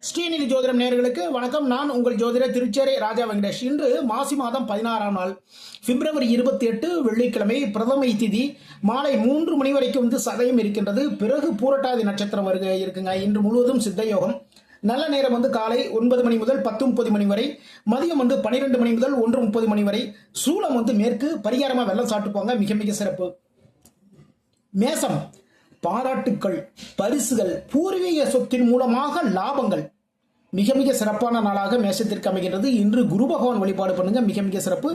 ஸ்ரீநிதி ஜோதிடம் நேயர்களுக்கு வணக்கம். நான் உங்கள் ஜோதிடர் திருச்சேரை ராஜா வெங்கடேஷ். இன்று மாசி மாதம் 16ஆம் நாள் பிப்ரவரி 28 வெள்ளிக்கிழமை, பிரதமை திதி மாலை 3 மணி வரைக்கும் சதயம் இருக்கின்றது. பிறகு பூரட்டாதி நட்சத்திரம் இருக்குங்க. இன்று முழுவதும் சித்த யோகம். நல்ல நேரம் காலை 9 மணி முதல் 10:30 மணி வரை, மதியம் 12 மணி முதல் 1:30 மணி வரை. சூலம் மேற்கு, பரிகாரமா வெள்ளம் சாப்பிட்டுப்பாங்க, மிக மிக சிறப்பு. மேசம், பாராட்டுக்கள், பரிசுகள், பூர்வீக சொத்தின் மூலமாக லாபங்கள், மிக மிக சிறப்பான நாளாக மேசத்திற்கு அமைகிறது. இன்று குரு பகவான் வழிபாடு பண்ணுங்க, மிக மிக சிறப்பு.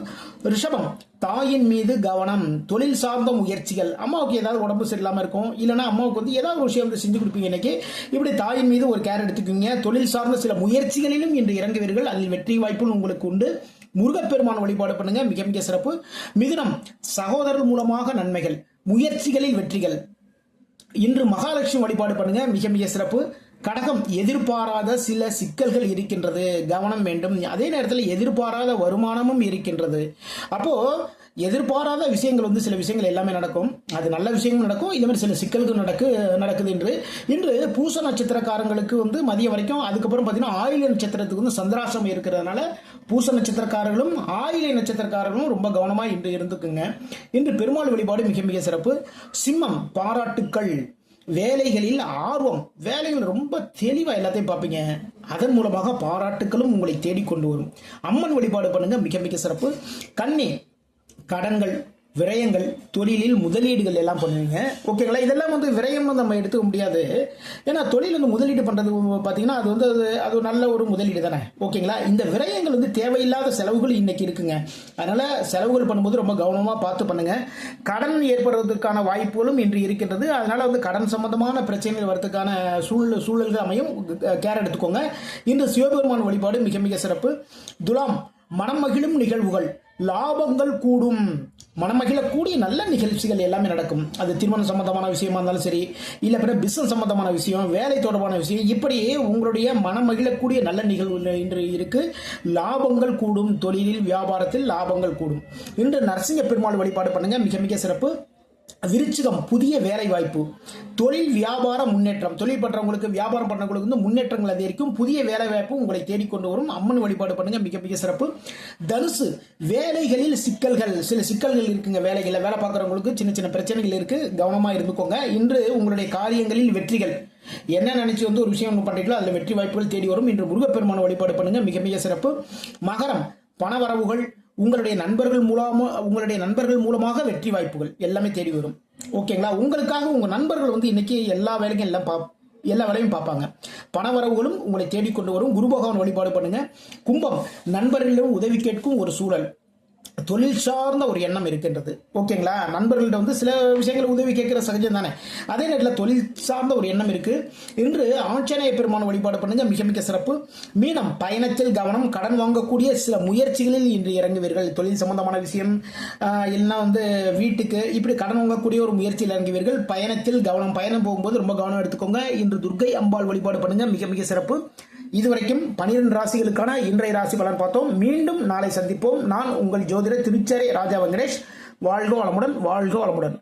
ரிஷபம், தாயின் மீது கவனம், தொழில் சார்ந்த முயற்சிகள். அம்மாவுக்கு ஏதாவது உடம்பு சரியில்லாம இருக்கும், இல்லைன்னா அம்மாவுக்கு ஏதாவது ஒரு விஷயம் செஞ்சு கொடுப்பீங்க. இன்னைக்கு இப்படி தாயின் மீது ஒரு கேர் எடுத்துக்கீங்க. தொழில் சார்ந்த சில முயற்சிகளிலும் இன்று இறங்குவீர்கள், அதில் வெற்றி வாய்ப்பும் உங்களுக்கு உண்டு. முருகப்பெருமான் வழிபாடு பண்ணுங்க, மிக மிக சிறப்பு. மிதுனம், சகோதரர் மூலமாக நன்மைகள், முயற்சிகளில் வெற்றிகள். இன்று மகாலட்சுமி வழிபாடு பண்ணுங்க, மிக மிக சிறப்பு. கடகம், எதிர்பாராத சில சிக்கல்கள் இருக்கின்றது, கவனம் வேண்டும். அதே நேரத்தில் எதிர்பாராத வருமானமும் இருக்கின்றது. அப்போ எதிர்பாராத விஷயங்கள் சில விஷயங்கள் எல்லாமே நடக்கும். அது நல்ல விஷயங்கள் நடக்கும், இதே மாதிரி சில சிக்கல்கள் நடக்குது. இன்று பூச நட்சத்திரக்காரங்களுக்கு மதியம் வரைக்கும், அதுக்கப்புறம் பார்த்தீங்கன்னா ஆயிலை நட்சத்திரத்துக்கு சந்திராசிரமம் இருக்கிறதுனால பூச நட்சத்திரக்காரர்களும் ஆயிலை நட்சத்திரக்காரர்களும் ரொம்ப கவனமாக இன்று இருந்துக்குங்க. இன்று பெருமாள் வழிபாடு மிக மிக சிறப்பு. சிம்மம், பாராட்டுக்கள், வேலைகளில் ஆர்வம், வேலைகள் ரொம்ப தெளிவாக எல்லாத்தையும் பார்ப்பீங்க. அதன் மூலமாக பாராட்டுக்களும் உங்களை தேடிக்கொண்டு வரும். அம்மன் வழிபாடு பண்ணுங்க, மிக மிக சிறப்பு. கன்னி, கடன்கள், விரயங்கள், தொழிலில் முதலீடுகள் எல்லாம் பண்ணுவீங்க. ஓகேங்களா? இதெல்லாம் விரயம் நம்ம எடுத்துக்க முடியாது. ஏன்னா தொழில் முதலீடு பண்றது பார்த்தீங்கன்னா அது நல்ல ஒரு முதலீடு தானே. ஓகேங்களா? இந்த விரயங்கள் தேவையில்லாத செலவுகள் இன்னைக்கு இருக்குங்க. அதனால செலவுகள் பண்ணும்போது ரொம்ப கவனமா பார்த்து பண்ணுங்க. கடன் ஏற்படுவதற்கான வாய்ப்புகளும் இன்று இருக்கின்றது. அதனால கடன் சம்பந்தமான பிரச்சனைகள் வரதுக்கான சூழல்கள் அமையும், கேர் எடுத்துக்கோங்க. இன்று சிவபெருமான் வழிபாடு மிக மிக சிறப்பு. துலாம், மனம் மகிழும் நிகழ்வுகள், லாபங்கள் கூடும், மனமகிழக்கூடிய நல்ல நிகழ்ச்சிகள் எல்லாமே நடக்கும். அது திருமணம் சம்பந்தமான விஷயமா இருந்தாலும் சரி, இல்ல பிற பிசினஸ் சம்பந்தமான விஷயம், வேலை தொடர்பான விஷயம், இப்படி உங்களுடைய மனமகிழக்கூடிய நல்ல நிகழ்வு இன்று இருக்கு. லாபங்கள் கூடும், தொழிலில் வியாபாரத்தில் லாபங்கள் கூடும். இன்று நரசிங்க பெருமாள் வழிபாடு பண்ணுங்க, மிக மிக சிறப்பு. விருச்சிகம், புதிய வேலை வாய்ப்பு, தொழில் வியாபார முன்னேற்றம். தொழில் பண்றவங்களுக்கு, வியாபாரம் பண்றவங்களுக்கு முன்னேற்றங்கள் அதிகரிக்கும், புதிய வேலை வாய்ப்பு உங்களை தேடிக்கொண்டு வரும். அம்மன் வழிபாடு பண்ணுங்க, மிக மிக சிறப்பு. தனுசு, வேலைகளில் சிக்கல்கள், சில சிக்கல்கள் இருக்குங்க. வேலைகளில் வேலை பார்க்குறவங்களுக்கு சின்ன சின்ன பிரச்சனைகள் இருக்கு, கவனமா இருந்துக்கோங்க. இன்று உங்களுடைய காரியங்களில் வெற்றிகள், என்ன நினைச்சு ஒரு விஷயம் பண்றீங்களோ அதுல வெற்றி வாய்ப்புகள் தேடி வரும். இன்று முருகப்பெருமான வழிபாடு பண்ணுங்க, மிக மிக சிறப்பு. மகரம், பணவரவுகள், உங்களுடைய நண்பர்கள் மூலமாக வெற்றி வாய்ப்புகள் எல்லாமே தேடி வரும். ஓகேங்களா? உங்களுக்காக உங்க நண்பர்கள் இன்னைக்கு எல்லா வேலையும் எல்லா வேலையும் பார்ப்பாங்க. பணவரவுகளும் உங்களை தேடிக்கொண்டு வரும். குரு பகவான் வழிபாடு பண்ணுங்க. கும்பம், நண்பர்களிடம் உதவி கேட்கும் ஒரு சூழல், தொழில் சார்ந்த ஒரு எண்ணம் இருக்கின்றது. ஓகேங்களா? நண்பர்கள்ட்ட சில விஷயங்கள் உதவி கேட்கிற சகஜம் தானே. அதே நேரத்தில் தொழில் சார்ந்த ஒரு எண்ணம் இருக்கு. இன்று ஆஞ்சநேய பெருமான வழிபாடு பண்ணுங்க, மிக மிக சிறப்பு. மீனம், பயணத்தில் கவனம், கடன் வாங்கக்கூடிய சில முயற்சிகளில் இன்று இறங்குவீர்கள். தொழில் சம்பந்தமான விஷயம், இல்லைன்னா வீட்டுக்கு இப்படி கடன் வாங்கக்கூடிய ஒரு முயற்சியில் இறங்குவீர்கள். பயணத்தில் கவனம், பயணம் போகும்போது ரொம்ப கவனம் எடுத்துக்கோங்க. இன்று துர்க்கை அம்பாள் வழிபாடு பண்ணுங்க, மிக மிக சிறப்பு. இதுவரைக்கும் 12 ராசிகளுக்கான இன்றைய ராசி பலன் பார்த்தோம். மீண்டும் நாளை சந்திப்போம். நான் உங்கள் ஜோதிடர் திருச்சேரை ராஜா வெங்கடேஷ். வாழ்க வளமுடன், வாழ்க வளமுடன்.